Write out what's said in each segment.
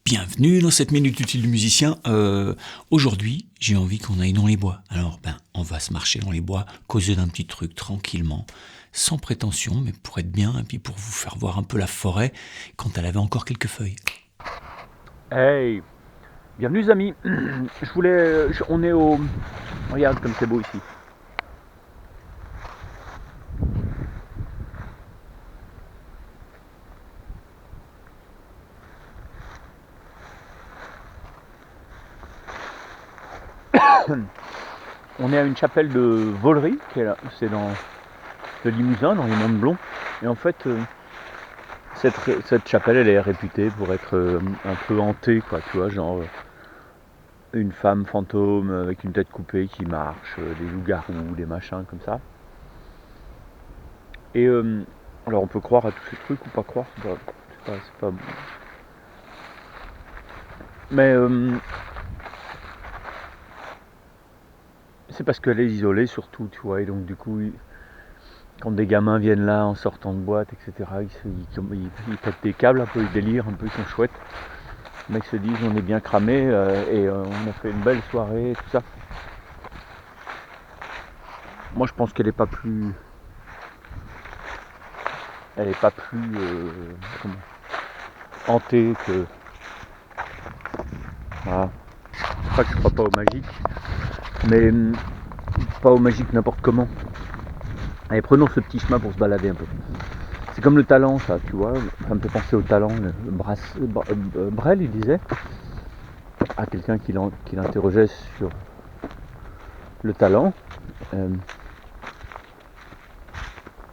Bienvenue dans cette minute utile du musicien. Aujourd'hui, j'ai envie qu'on aille dans les bois. Alors, on va se marcher dans les bois, causer d'un petit truc tranquillement, sans prétention, mais pour être bien et puis pour vous faire voir un peu la forêt quand elle avait encore quelques feuilles. Hey, bienvenue les amis. On est au, regarde comme c'est beau ici. On est à une chapelle de Vollery, c'est dans le Limousin, dans les Monts de Blon. Et en fait, cette chapelle, elle est réputée pour être un peu hantée, quoi. Tu vois, genre une femme fantôme avec une tête coupée qui marche, des loups-garous, des machins comme ça. Et alors on peut croire à tous ces trucs ou pas croire, c'est pas. Mais c'est parce qu'elle est isolée surtout, tu vois, et donc du coup, quand des gamins viennent là en sortant de boîte, etc., ils pètent des câbles un peu, ils délirent un peu, ils sont chouettes. Les mecs se disent on est bien cramé et on a fait une belle soirée, tout ça. Moi je pense qu'elle est pas plus. Elle est pas plus hantée que. Voilà. C'est pas que je crois pas au magique, mais pas au magique n'importe comment. Allez, prenons ce petit chemin pour se balader un peu. C'est comme le talent, ça, tu vois. Ça me fait penser au talent. Brel, il disait à quelqu'un qui l'interrogeait sur le talent.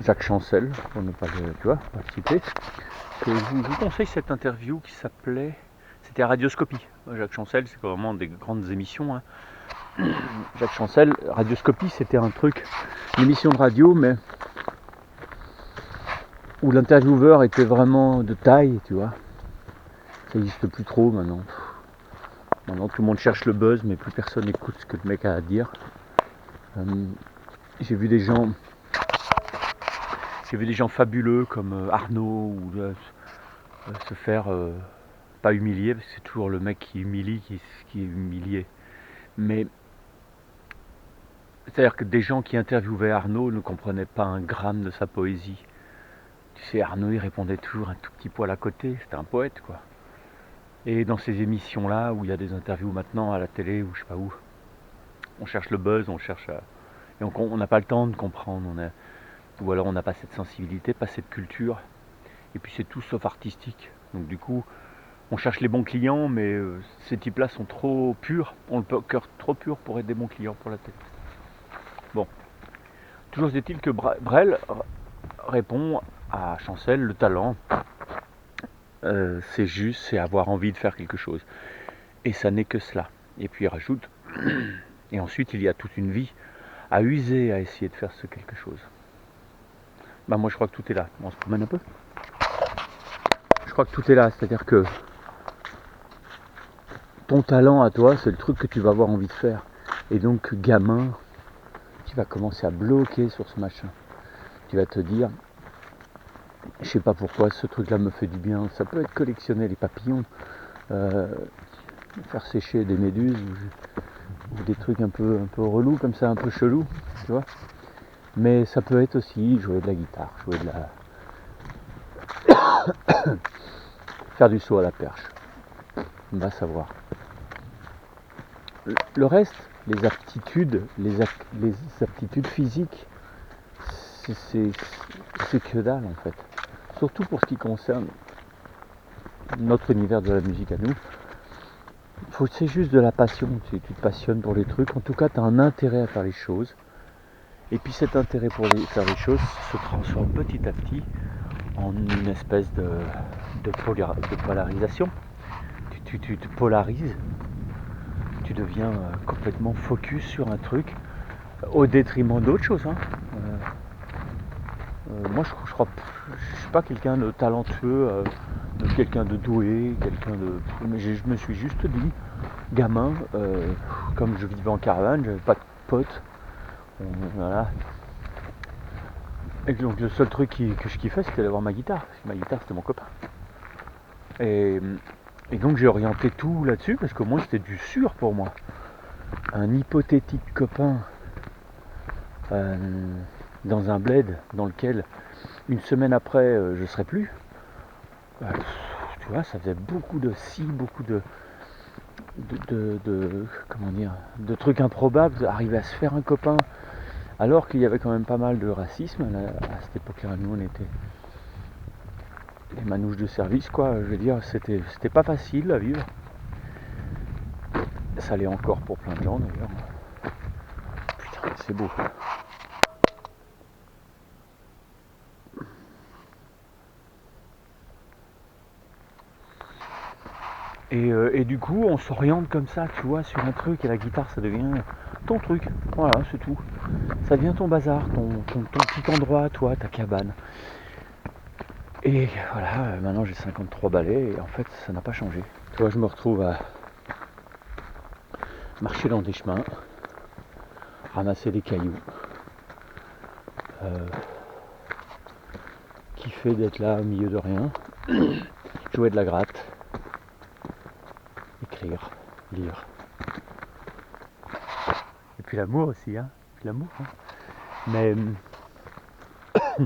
Jacques Chancel, pour ne pas le citer. Que je vous conseille cette interview qui s'appelait. C'était Radioscopie. Jacques Chancel, c'est vraiment des grandes émissions. Hein. Jacques Chancel, Radioscopie, c'était un truc, une émission de radio, mais où l'intervieweur était vraiment de taille, tu vois. Ça n'existe plus trop maintenant. Maintenant tout le monde cherche le buzz, mais plus personne n'écoute ce que le mec a à dire. J'ai vu des gens fabuleux comme Arnaud ou se faire pas humilier, parce que c'est toujours le mec qui humilie qui est humilié. Mais c'est-à-dire que des gens qui interviewaient Arnaud ne comprenaient pas un gramme de sa poésie. Tu sais, Arnaud il répondait toujours un tout petit poil à côté, c'était un poète quoi. Et dans ces émissions-là, où il y a des interviews maintenant à la télé ou je sais pas où, on cherche le buzz, et on n'a pas le temps de comprendre, ou alors on n'a pas cette sensibilité, pas cette culture, et puis c'est tout sauf artistique. Donc du coup, on cherche les bons clients, mais ces types-là sont trop purs, ont le cœur trop pur pour être des bons clients pour la télé. Bon, toujours est-il que Brel répond à Chancel, le talent, c'est juste, c'est avoir envie de faire quelque chose. Et ça n'est que cela. Et puis il rajoute, et ensuite il y a toute une vie à user, à essayer de faire ce quelque chose. Moi je crois que tout est là. On se promène un peu. Je crois que tout est là, c'est-à-dire que ton talent à toi, c'est le truc que tu vas avoir envie de faire. Et donc gamin, tu vas commencer à bloquer sur ce machin. Tu vas te dire, je sais pas pourquoi ce truc-là me fait du bien. Ça peut être collectionner les papillons, faire sécher des méduses ou des trucs un peu relous comme ça, un peu chelous, tu vois. Mais ça peut être aussi jouer de la guitare, faire du saut à la perche. On va savoir. Le reste, les aptitudes physiques, c'est que dalle en fait. Surtout pour ce qui concerne notre univers de la musique à nous. C'est juste de la passion, tu te passionnes pour les trucs, en tout cas tu as un intérêt à faire les choses. Et puis cet intérêt pour faire les choses se transforme petit à petit en une espèce de polarisation. Tu te polarises, tu deviens complètement focus sur un truc au détriment d'autres choses. Hein. Moi je suis pas quelqu'un de talentueux, quelqu'un de doué, mais je me suis juste dit, gamin, comme je vivais en caravane, j'avais pas de potes, voilà. Et donc le seul truc que je kiffais c'était d'avoir ma guitare, parce que ma guitare c'était mon copain. Et Et donc j'ai orienté tout là-dessus parce qu'au moins c'était du sûr pour moi. Un hypothétique copain dans un bled dans lequel une semaine après je serais plus. Tu vois, ça faisait beaucoup de beaucoup comment dire, de trucs improbables, arriver à se faire un copain alors qu'il y avait quand même pas mal de racisme à cette époque-là. Nous on était les manouches de service, quoi. Je veux dire, c'était pas facile à vivre. Ça l'est encore pour plein de gens d'ailleurs. Putain, c'est beau. Et du coup, on s'oriente comme ça, tu vois, sur un truc, et la guitare, ça devient ton truc. Voilà, c'est tout. Ça devient ton bazar, ton petit endroit, toi, ta cabane. Et voilà, maintenant j'ai 53 balais, et en fait, ça n'a pas changé. Tu vois, je me retrouve à marcher dans des chemins, ramasser des cailloux, kiffer d'être là au milieu de rien, jouer de la gratte, écrire, lire. Et puis l'amour aussi, hein. Puis l'amour, hein. Mais il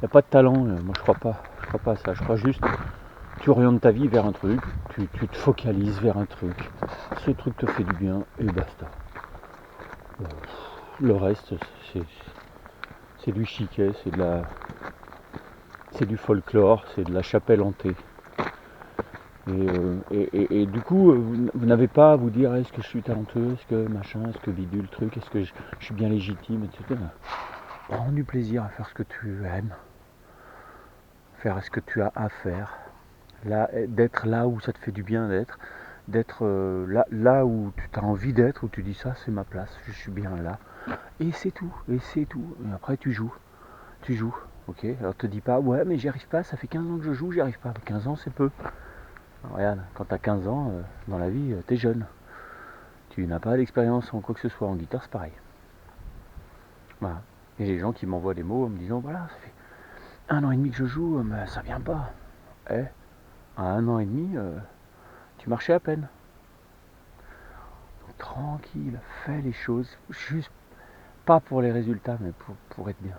n'y a pas de talent, moi je crois pas à ça. Je crois juste tu orientes ta vie vers un truc, tu te focalises vers un truc, ce truc te fait du bien et basta. Le reste c'est du chiquet, c'est du folklore, c'est de la chapelle hantée. Et du coup, vous n'avez pas à vous dire est-ce que je suis talentueux, est-ce que machin, est-ce que bidule truc, est-ce que je suis bien légitime, etc. Prends du plaisir à faire ce que tu aimes, faire ce que tu as à faire, là, d'être là où ça te fait du bien d'être là où tu as envie d'être, où tu dis ça c'est ma place, je suis bien là. Et c'est tout, et après tu joues, ok. Alors te dis pas ouais mais j'y arrive pas, ça fait 15 ans que je joue, j'y arrive pas. 15 ans c'est peu. Alors, regarde, quand t'as 15 ans, dans la vie, t'es jeune. Tu n'as pas d'expérience en quoi que ce soit, en guitare c'est pareil. Voilà. Et les gens qui m'envoient des mots en me disant voilà, ça fait 1 an et demi que je joue, mais ça vient pas. À 1 an et demi, tu marchais à peine. Donc, tranquille, fais les choses, juste pas pour les résultats, mais pour être bien.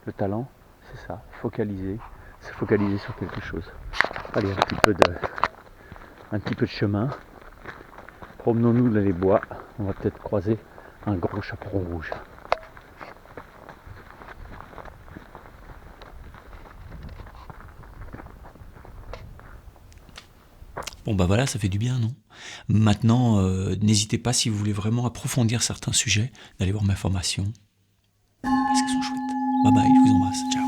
Le talent, c'est ça, se focaliser sur quelque chose. Allez, un petit peu de chemin. Promenons-nous dans les bois, on va peut-être croiser un gros chaperon rouge. Bon bah voilà, ça fait du bien, non? Maintenant, n'hésitez pas si vous voulez vraiment approfondir certains sujets, d'aller voir mes formations. Parce qu'elles sont chouettes. Bye bye, je vous embrasse. Ciao.